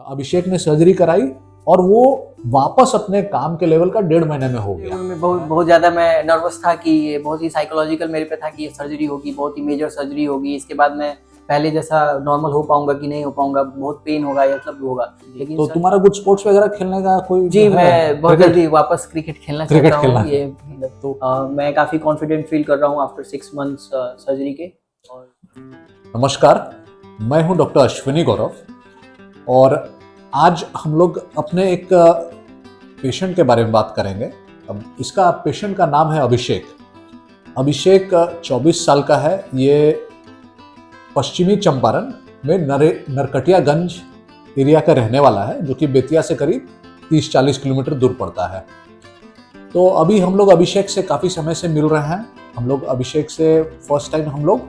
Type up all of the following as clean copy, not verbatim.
अभिषेक ने सर्जरी कराई और वो वापस अपने काम के लेवल का 1.5 महीने में हो गया। बहुत ज़्यादा मैं नर्वस था कि ये बहुत ही साइकोलॉजिकल मेरे पे था कि ये सर्जरी होगी, बहुत ही मेजर सर्जरी होगी, इसके बाद मैं पहले जैसा नॉर्मल हो पाऊंगा कि नहीं हो पाऊंगा, बहुत पेन होगा या सब होगा। लेकिन तो तुम्हारा कुछ स्पोर्ट्स वगैरह खेलने का कोई जी मैं बहुत जल्दी वापस क्रिकेट खेलना चाहता हूँ। ये तो मैं काफ़ी कॉन्फिडेंट फील कर रहा हूँ आफ्टर 6 मंथ्स सर्जरी के। नमस्कार, मैं हूँ डॉक्टर अश्विनी गौरव और आज हम लोग अपने एक पेशेंट के बारे में बात करेंगे। अब इसका पेशेंट का नाम है अभिषेक। अभिषेक 24 साल का है। ये पश्चिमी चंपारण में नरकटियागंज एरिया का रहने वाला है, जो कि बेतिया से करीब 30-40 किलोमीटर दूर पड़ता है। तो अभी हम लोग अभिषेक से काफ़ी समय से मिल रहे हैं। हम लोग अभिषेक से फर्स्ट टाइम हम लोग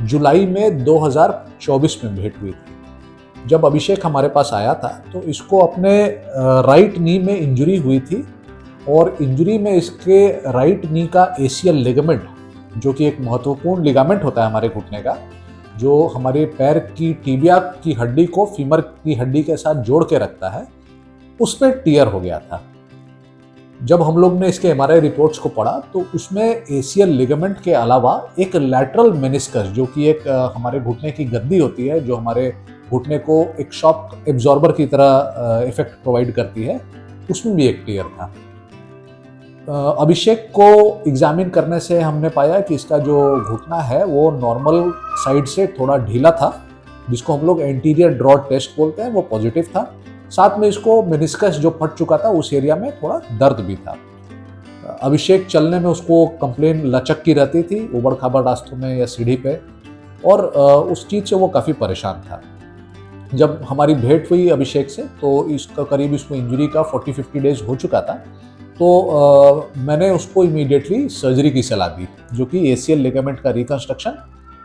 जुलाई में 2024 में भेंट हुई थी। जब अभिषेक हमारे पास आया था तो इसको अपने राइट नी में इंजरी हुई थी और इंजरी में इसके राइट नी का एसियल लिगामेंट, जो कि एक महत्वपूर्ण लिगामेंट होता है हमारे घुटने का, जो हमारे पैर की टिबिया की हड्डी को फीमर की हड्डी के साथ जोड़ के रखता है, उसमें टियर हो गया था। जब हम लोग ने इसके एमआरआई रिपोर्ट्स को पढ़ा तो उसमें एसियल लिगामेंट के अलावा एक लैटरल मेनिस्कस, जो कि एक हमारे घुटने की गद्दी होती है, जो हमारे घुटने को एक शॉक एब्जॉर्बर की तरह इफेक्ट प्रोवाइड करती है, उसमें भी एक टियर था। अभिषेक को एग्जामिन करने से हमने पाया कि इसका जो घुटना है वो नॉर्मल साइड से थोड़ा ढीला था, जिसको हम लोग एंटीरियर ड्रॉड टेस्ट बोलते हैं, वो पॉजिटिव था। साथ में इसको मेनिस्कस जो फट चुका था उस एरिया में थोड़ा दर्द भी था। अभिषेक चलने में उसको कंप्लेन लचक की रहती थी, उबड़ खाबड़ रास्तों में या सीढ़ी पे, और उस चीज़ से वो काफ़ी परेशान था। जब हमारी भेंट हुई अभिषेक से तो इसका करीब इसको इंजरी का 40-50 डेज हो चुका था। तो मैंने उसको इमीडिएटली सर्जरी की सलाह दी, जो कि एसियल लिगामेंट का रिकंस्ट्रक्शन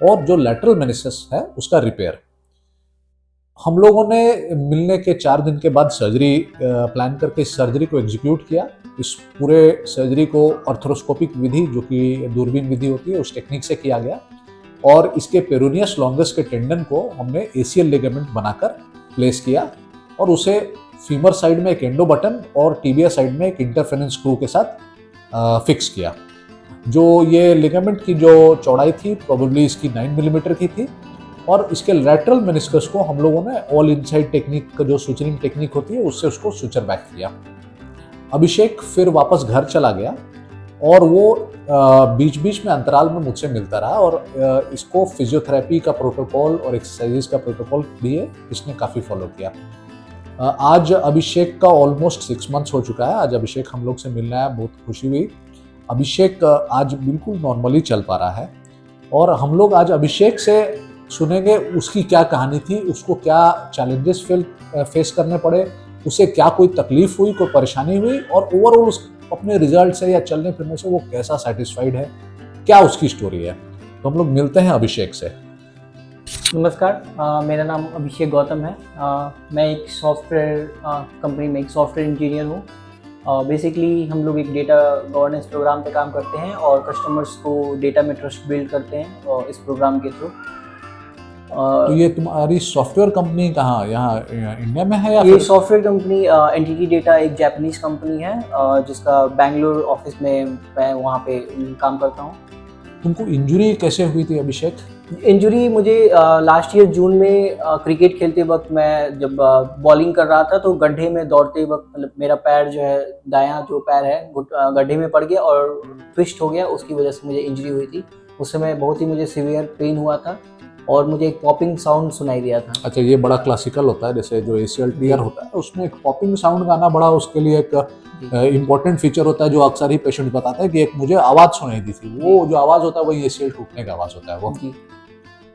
और जो लैटरल मेनिस्कस है उसका रिपेयर। हम लोगों ने मिलने के 4 दिन के बाद सर्जरी प्लान करके इस सर्जरी को एग्जीक्यूट किया। इस पूरे सर्जरी को आर्थ्रोस्कोपिक विधि, जो कि दूरबीन विधि होती है, उस टेक्निक से किया गया और इसके पेरोनियस लॉन्गस के टेंडन को हमने एसियल लिगामेंट बनाकर प्लेस किया और उसे फीमर साइड में एक एंडो बटन और टिबिया साइड में एक इंटरफेरेंस स्क्रू के साथ फिक्स किया। जो ये लिगामेंट की जो चौड़ाई थी प्रोबेबली इसकी 9 मिलीमीटर की थी और इसके लैटरल मेनिस्कस को हम लोगों ने ऑल इनसाइड टेक्निक का जो सुचरिंग टेक्निक होती है उससे उसको सुचर बैक किया। अभिषेक फिर वापस घर चला गया और वो बीच बीच में अंतराल में मुझसे मिलता रहा और इसको फिजियोथेरेपी का प्रोटोकॉल और एक्सरसाइजेस का प्रोटोकॉल भी है, इसने काफ़ी फॉलो किया। आज अभिषेक का ऑलमोस्ट 6 मंथ्स हो चुका है। आज अभिषेक हम लोग से मिलना है, बहुत खुशी हुई। अभिषेक आज बिल्कुल नॉर्मली चल पा रहा है और हम लोग आज अभिषेक से सुनेंगे उसकी क्या कहानी थी, उसको क्या चैलेंजेस फेस करने पड़े, उसे क्या कोई तकलीफ हुई, कोई परेशानी हुई और ओवरऑल उस अपने रिजल्ट से या चलने फिरने से वो कैसा सेटिस्फाइड है, क्या उसकी स्टोरी है। तो हम लोग मिलते हैं अभिषेक से। नमस्कार, मेरा नाम अभिषेक गौतम है। मैं एक सॉफ्टवेयर कंपनी में एक सॉफ्टवेयर इंजीनियर हूँ। बेसिकली हम लोग एक डेटा गवर्नेंस प्रोग्राम पे काम करते हैं और कस्टमर्स को डेटा में ट्रस्ट बिल्ड करते हैं और इस प्रोग्राम के थ्रू। तो ये तुम्हारी सॉफ्टवेयर कंपनी कहाँ, यहाँ इंडिया में है या ये सॉफ्टवेयर कंपनी एंटिटी डेटा एक जापानीज कंपनी है जिसका बेंगलोर ऑफिस में मैं वहाँ पे काम करता हूँ। तुमको इंजरी कैसे हुई थी अभिषेक? इंजरी मुझे लास्ट ईयर जून में क्रिकेट खेलते वक्त मैं जब बॉलिंग कर रहा था तो गड्ढे में दौड़ते वक्त मतलब मेरा पैर जो है, दायां जो पैर है गड्ढे में पड़ गया और ट्विस्ट हो गया, उसकी वजह से मुझे इंजरी हुई थी। उस समय बहुत ही मुझे सीवियर पेन हुआ था और मुझे एक पॉपिंग साउंड सुनाई दिया था। अच्छा, ये बड़ा क्लासिकल होता है, जैसे जो एसियल टियर होता है उसमें एक पॉपिंग साउंड गाना बड़ा उसके लिए एक इम्पोर्टेंट फीचर होता है, जो अक्सर ही पेशेंट बताता है कि एक मुझे आवाज़ सुनाई दी थी। वो जो आवाज़ होता है वही एसियल टूटने का आवाज़ होता है वो। जी।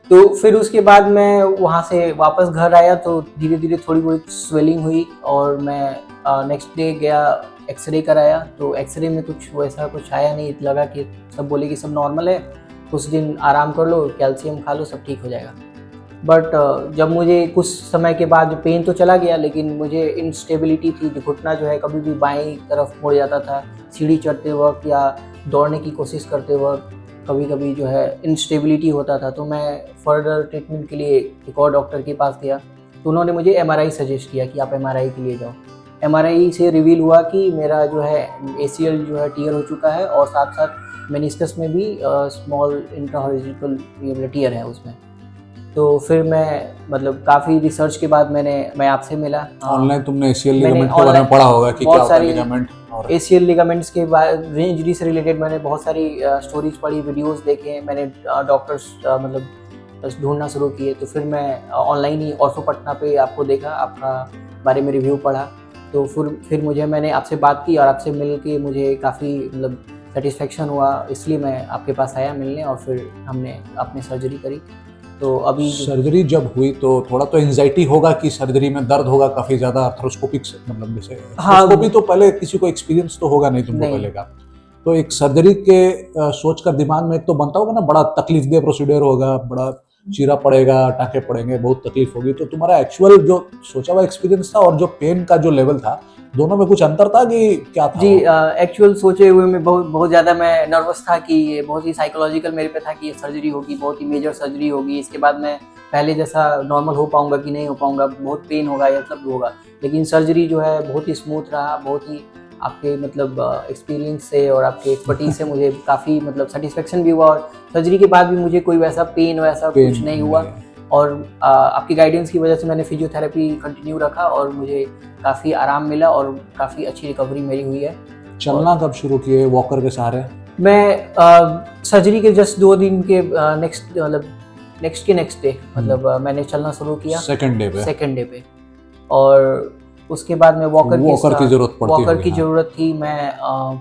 तो फिर उसके बाद मैं वहाँ से वापस घर आया तो धीरे धीरे थोड़ी बहुत स्वेलिंग हुई और मैं नेक्स्ट डे गया एक्सरे कराया। तो एक्सरे में कुछ वैसा कुछ आया नहीं, लगा कि सब बोले कि सब नॉर्मल है, कुछ दिन आराम कर लो, कैल्शियम खा लो, सब ठीक हो जाएगा। बट जब मुझे कुछ समय के बाद पेन तो चला गया, लेकिन मुझे इंस्टेबिलिटी थी, घुटना जो है कभी भी बाईं तरफ मुड़ जाता था, सीढ़ी चढ़ते वक्त या दौड़ने की कोशिश करते वक्त कभी कभी जो है इंस्टेबिलिटी होता था। तो मैं फर्दर ट्रीटमेंट के लिए एक और डॉक्टर के पास गया तो उन्होंने मुझे एमआरआई सजेस्ट किया कि आप एमआरआई के लिए जाओ। एमआरआई से रिवील हुआ कि मेरा जो है एसीएल जो है टियर हो चुका है और साथ साथ मेनिस्कस में भी स्मॉल इंट्राहॉरिजॉन्टल टियर है उसमें। तो फिर मैं मतलब काफ़ी रिसर्च के बाद मैं आपसे मिला। ऑनलाइन तुमने एसीएल मैंने लिगामेंट के बारे में online पढ़ा होगा कि बहुत क्या होता है सारी लिगामेंट और एसीएल लिगामेंट्स के बाद इंजरी से रिलेटेड मैंने बहुत सारी स्टोरीज पढ़ी, वीडियोस देखे, मैंने डॉक्टर्स मतलब बस ढूंढना शुरू किए। तो फिर मैं ऑनलाइन ही ऑर्थो पटना पे आपको देखा, आपका बारे में रिव्यू पढ़ा। तो फिर मैंने आपसे बात की और आपसे मिल के मुझे काफ़ी मतलब सेटिस्फेक्शन हुआ, इसलिए मैं आपके पास आया मिलने और फिर हमने अपनी सर्जरी करी। तो अभी सर्जरी जब हुई तो थोड़ा तो एंजाइटी होगा कि सर्जरी में दर्द होगा काफी ज्यादा, आर्थ्रोस्कोपिक मतलब जैसे आर्थ्रोस्कोपी तो पहले किसी को एक्सपीरियंस तो होगा नहीं तुमको नहीं। पहले का, तो एक सर्जरी के सोच कर दिमाग में एक तो बनता होगा ना, बड़ा तकलीफदेह प्रोसीजर होगा, बड़ा चीरा पड़ेगा, टाँके पड़ेंगे, बहुत तकलीफ होगी। तो तुम्हारा एक्चुअल जो सोचा हुआ एक्सपीरियंस था और जो पेन का जो लेवल था, दोनों में कुछ अंतर था कि क्या था? जी, एक्चुअल सोचे हुए में बहुत ज़्यादा मैं नर्वस था कि ये बहुत ही साइकोलॉजिकल मेरे पे था कि ये सर्जरी होगी, बहुत ही मेजर सर्जरी होगी, इसके बाद मैं पहले जैसा नॉर्मल हो पाऊंगा कि नहीं हो पाऊंगा, बहुत पेन होगा या सब होगा। लेकिन सर्जरी जो है बहुत ही स्मूथ रहा, बहुत ही आपके मतलब एक्सपीरियंस से और आपके एक्सपर्टीज से मुझे काफ़ी मतलब सेटिस्फेक्शन भी हुआ और सर्जरी के बाद भी मुझे कोई वैसा पेन वैसा कुछ नहीं हुआ। और आपकी गाइडेंस की वजह से मैंने फिजियोथेरेपी कंटिन्यू रखा और मुझे काफ़ी आराम मिला और काफ़ी अच्छी रिकवरी मेरी हुई है। चलना कब शुरू किए वॉकर के सहारे? मैं सर्जरी के जस्ट 2 दिन के नेक्स्ट डे मतलब मैंने चलना शुरू किया सेकंड डे पे और उसके बाद मैं वॉकर की जरूरत पड़ती वॉकर होगी, की हाँ। जरूरत थी। मैं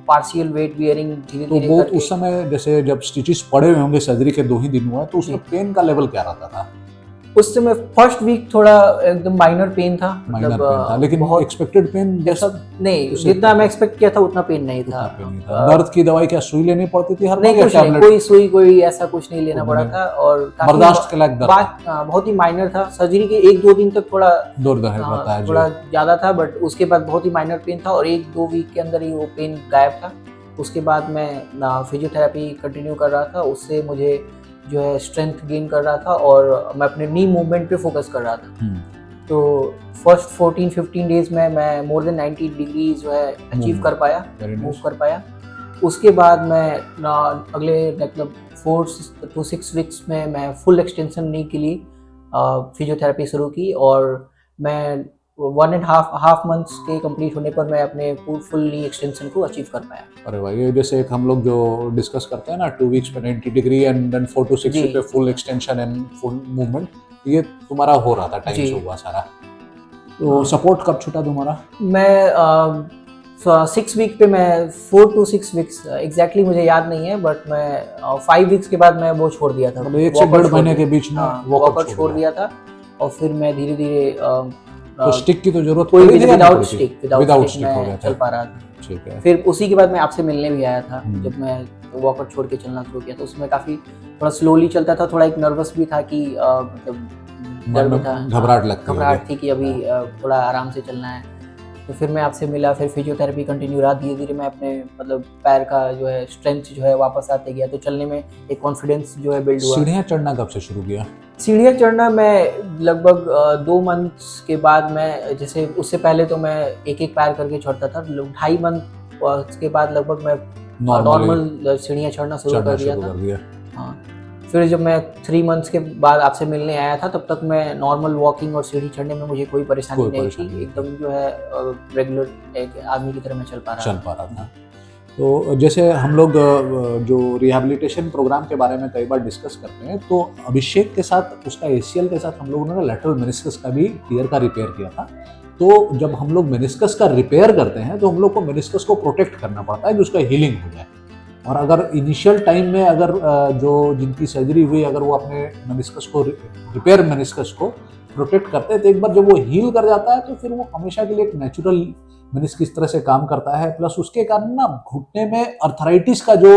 पार्शियल वेट बियरिंग धीरे तो धीरे बहुत करके उस समय जैसे जब स्टिचेस पड़े हुए होंगे, सर्जरी के 2 ही दिन हुआ है, तो उसमें पेन का लेवल क्या रहता था? उस समय फर्स्ट वीक थोड़ा एकदम माइनर पेन था, माइनर पेन था, लेकिन एक्सपेक्टेड पेन जैसा नहीं, जितना मैं एक्सपेक्ट किया था उतना पेन नहीं था। दर्द की दवाई क्या सुई लेनी पड़ती थी हर बार? नहीं, कुछ नहीं, कोई सुई कोई ऐसा कुछ नहीं लेना पड़ा था और बर्दाश्त के लायक दर्द बहुत ही माइनर था। सर्जरी के 1-2 दिन तक थोड़ा दर्द रहता है, थोड़ा ज्यादा था, बट उसके बाद बहुत ही माइनर पेन था और 1-2 वीक के अंदर ही वो पेन गायब था। उसके बाद मैं फिजियोथेरेपी कंटिन्यू कर रहा था, उससे मुझे जो है स्ट्रेंथ गेन कर रहा था और मैं अपने नी मूवमेंट पे फोकस कर रहा था। तो फर्स्ट 14-15 डेज में मैं मोर देन 90 डिग्री जो है अचीव कर पाया, मूव कर पाया। उसके बाद मैं अगले मतलब 4 to 6 वीक्स में मैं फुल एक्सटेंशन नी के लिए फिजियोथेरेपी शुरू की और मैं 1.5 मंथ्स के कंप्लीट होने पर मैं अपने फुल नी एक्सटेंशन को अचीव कर पाया। अरे भाई, ये जैसे एक हम लोग जो डिस्कस करते हैं ना 2 वीक्स पे 90 degree and then 4 to 6 week पे full extension and full movement, ये तुम्हारा हो रहा था टाइम से हुआ सारा। तो सपोर्ट कब छूटा तुम्हारा? मैं 6 वीक पे मैं 4 to 6 वीक्स एग्जैक्टली मुझे याद नहीं है, बट मैं 5 वीक्स के बाद मैं वो छोड़ दिया था, मतलब 1 से 1.5 महीने के बीच में वॉकर छोड़ दिया था। और फिर मैं धीरे धीरे तो स्टिक की तो जरूरत कोई पड़ी नहीं, विदाउट स्टिक मैं चल पा रहा था। ठीक है। फिर उसी के बाद मैं आपसे मिलने भी आया था जब मैं वॉकर छोड़ के चलना शुरू किया, तो उसमें काफी थोड़ा स्लोली चलता था, थोड़ा एक नर्वस भी था कि मतलब डर भी था, घबराहट थी कि अभी थोड़ा आराम से चलना है। तो फिर मैं आपसे मिला, फिर फिजियोथेरेपी कंटिन्यू रहा, धीरे धीरे मैं अपने मतलब पैर का जो है स्ट्रेंथ जो है वापस आते गया, तो चलने में एक कॉन्फिडेंस जो है बिल्ड हुआ। सीढ़ियाँ चढ़ना कब से शुरू किया? सीढ़ियाँ चढ़ना मैं लगभग 2 मंथ्स के बाद, मैं जैसे उससे पहले तो मैं एक पैर करके चढ़ता था, 2.5 मंथ के बाद लगभग मैं नॉर्मल सीढ़ियाँ चढ़ना शुरू कर दिया था। हाँ, फिर जब मैं 3 मंथ्स के बाद आपसे मिलने आया था, तब तक मैं नॉर्मल वॉकिंग और सीढ़ी चढ़ने में मुझे कोई परेशानी नहीं थी, एकदम जो है रेगुलर एक आदमी की तरह मैं चल पा रहा था। तो जैसे हम लोग जो रिहैबिलिटेशन प्रोग्राम के बारे में कई बार डिस्कस करते हैं, तो अभिषेक के साथ उसका एसीएल के साथ हम लोगों ने लैटरल मेनिस्कस का भी टियर का रिपेयर किया था। तो जब हम लोग मेनिस्कस का रिपेयर करते हैं तो हम लोग को मेनिस्कस को प्रोटेक्ट करना पड़ता है कि उसका हीलिंग हो जाए। और अगर इनिशियल टाइम में अगर जो जिनकी सर्जरी हुई अगर वो अपने मेनिस्कस को रिपेयर मेनिस्कस को प्रोटेक्ट करते हैं, तो एक बार जब वो हील कर जाता है तो फिर वो हमेशा के लिए एक नेचुरल मेनिस्कस इस तरह से काम करता है। प्लस उसके कारण ना घुटने में अर्थराइटिस का जो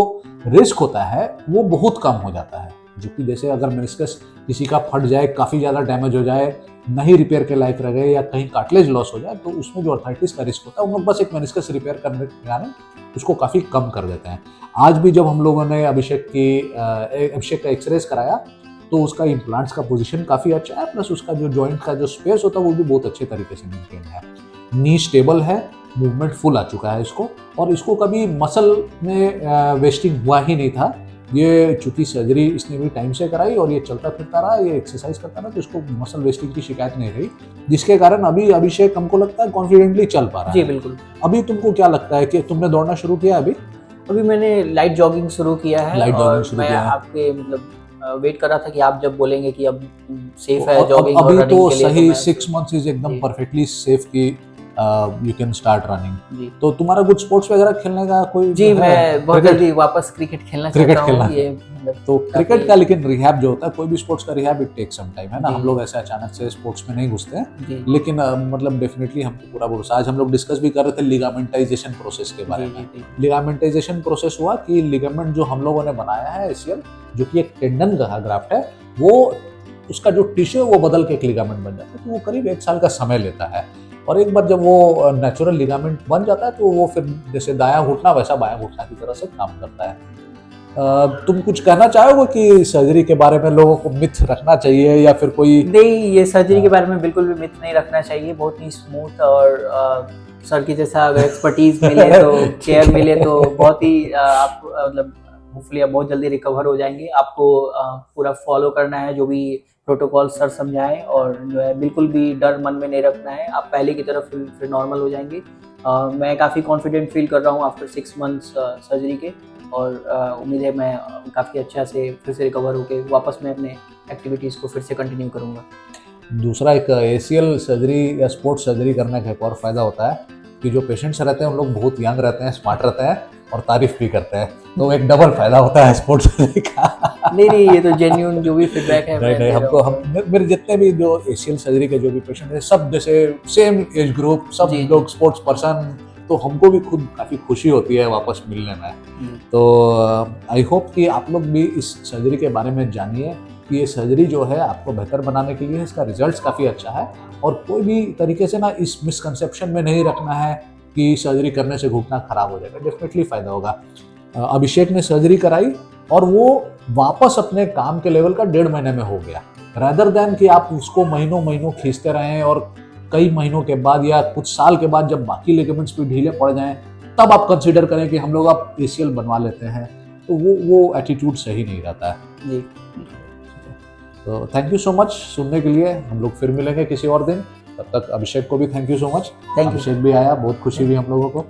रिस्क होता है वो बहुत कम हो जाता है। जो कि जैसे अगर मेनिस्कस किसी का फट जाए, काफ़ी ज़्यादा डैमेज हो जाए, नहीं रिपेयर के लायक रह गए या कहीं कार्टिलेज लॉस हो जाए, तो उसमें जो अर्थराइटिस का रिस्क होता है, उन लोग बस एक मेनिस्कस रिपेयर करने के कारण उसको काफ़ी कम कर देते हैं। आज भी जब हम लोगों ने अभिषेक का एक्सरेज कराया तो उसका इम्प्लांट्स का पोजीशन काफ़ी अच्छा है, प्लस उसका जो जॉइंट का जो स्पेस होता है वो भी बहुत अच्छे तरीके से मेंटेन है। नी स्टेबल है, मूवमेंट फुल आ चुका है इसको, और इसको कभी मसल में वेस्टिंग हुआ ही नहीं था। ये चूंकि सर्जरी इसने भी टाइम से कराई और ये चलता फिरता रहा, ये एक्सरसाइज करता रहा, तो इसको मसल वेस्टिंग की शिकायत नहीं रही, जिसके कारण अभी अभिषेक हमको लगता है कॉन्फिडेंटली चल पा रहा जी है। बिल्कुल। अभी तुमको क्या लगता है कि तुमने दौड़ना शुरू किया अभी? अभी मैंने लाइट जॉगिंग शुरू किया है, लाइट और जॉगिंग शुरू मैं किया है। आपके मतलब वेट कर रहा था कि आप जब बोलेंगे कि अब सेफ है और जॉगिंग और अभी रनिंग तो के लिए, सही मैं 6 मंथ्स इज एकदम जी। परफेक्टली सेफ की यू कैन स्टार्ट रनिंग। जी तो तुम्हारा कुछ स्पोर्ट्स वगैरह खेलने का कोई जी, है? मैं बहुत क्रिकेट? जल्दी वापस क्रिकेट खेलना क्रिकेट चाहता खेलना हूँ। है। ये मतलब तो क्रिकेट काफी- का लेकिन रिहैब जो होता है, कोई भी स्पोर्ट्स का rehab it take some time, है ना। जी। हम लोग ऐसे अचानक से स्पोर्ट्स में नहीं घुसते हैं, जी लेकिन मतलब डेफिनेटली हमको पूरा भरोसा। आज हम लोग डिस्कस भी कर रहे थे लिगामेंटाइजेशन प्रोसेस के बारे जी में। जी लिगामेंटाइजेशन प्रोसेस हुआ कि लिगामेंट जो हम लोगों ने बनाया है एसीएल, जो कि एक टेंडन का ग्राफ्ट है, वो उसका जो टिश्यू है वो बदल के एक लिगामेंट बन जाता है, तो वो करीब 1 साल का समय लेता है। और एक बार जब वो नेचुरल लिगामेंट बन जाता है तो वो फिर जैसे दायां घुटना वैसा बायां घुटना की तरह से काम करता है। तुम कुछ कहना चाहोगे कि सर्जरी के बारे में लोगों को मिथ रखना चाहिए या फिर कोई? नहीं, ये सर्जरी के बारे में बिल्कुल भी मिथ नहीं रखना चाहिए। बहुत ही स्मूथ और सर की जैसा अगर एक्सपर्टीज मिले तो केयर मिले तो बहुत ही आप मतलब होपफुली आप बहुत जल्दी रिकवर हो जाएंगे। आपको पूरा फॉलो करना है जो भी प्रोटोकॉल सर समझाएं, और जो है बिल्कुल भी डर मन में नहीं रखना है। आप पहले की तरफ फिर नॉर्मल हो जाएंगे। मैं काफ़ी कॉन्फिडेंट फील कर रहा हूँ आफ्टर 6 मंथ्स सर्जरी के, और उम्मीद है मैं काफ़ी अच्छा से फिर से रिकवर होके वापस मैं अपने एक्टिविटीज़ को फिर से कंटिन्यू करूँगा। दूसरा एक एसीएल सर्जरी या स्पोर्ट्स सर्जरी करने का एक और फायदा होता है कि जो पेशेंट्स रहते हैं उन लोग बहुत यंग रहते हैं, स्मार्ट रहते हैं और तारीफ भी करते हैं, तो एक डबल फायदा होता है स्पोर्ट्स सर्जरी का। नहीं, ये तो जेन्युइन जो भी फीडबैक है नहीं मैं नहीं, दे हमको रहा हम हूँ। मेरे जितने भी जो एसीएल सर्जरी के जो भी पेशेंट हैं, सब जैसे सेम एज ग्रुप, सब जी, जी। लोग स्पोर्ट्स पर्सन, तो हमको भी खुद काफ़ी खुशी होती है वापस मिलने में। जी। तो आई होप कि आप लोग भी इस सर्जरी के बारे में जानिए कि ये सर्जरी जो है आपको बेहतर बनाने के लिए, इसका रिजल्ट्स काफ़ी अच्छा है, और कोई भी तरीके से ना इस मिसकंसेप्शन में नहीं रखना है कि सर्जरी करने से घुटना खराब हो जाएगा। डेफिनेटली फ़ायदा होगा। अभिषेक ने सर्जरी कराई और वो वापस अपने काम के लेवल का 1.5 महीने में हो गया, रादर देन कि आप उसको महीनों महीनों खींचते रहें और कई महीनों के बाद या कुछ साल के बाद जब बाकी लिगामेंट्स भी ढीले पड़ जाएं तब आप कंसीडर करें कि हम लोग आप एसीएल बनवा लेते हैं, तो वो एटीट्यूड सही नहीं रहता है। जी तो थैंक यू सो मच सुनने के लिए। हम लोग फिर मिलेंगे किसी और दिन, तब तक अभिषेक को भी thank you so much. Thank you. Abhishek भी आया, बहुत खुशी हुई हम लोगों को।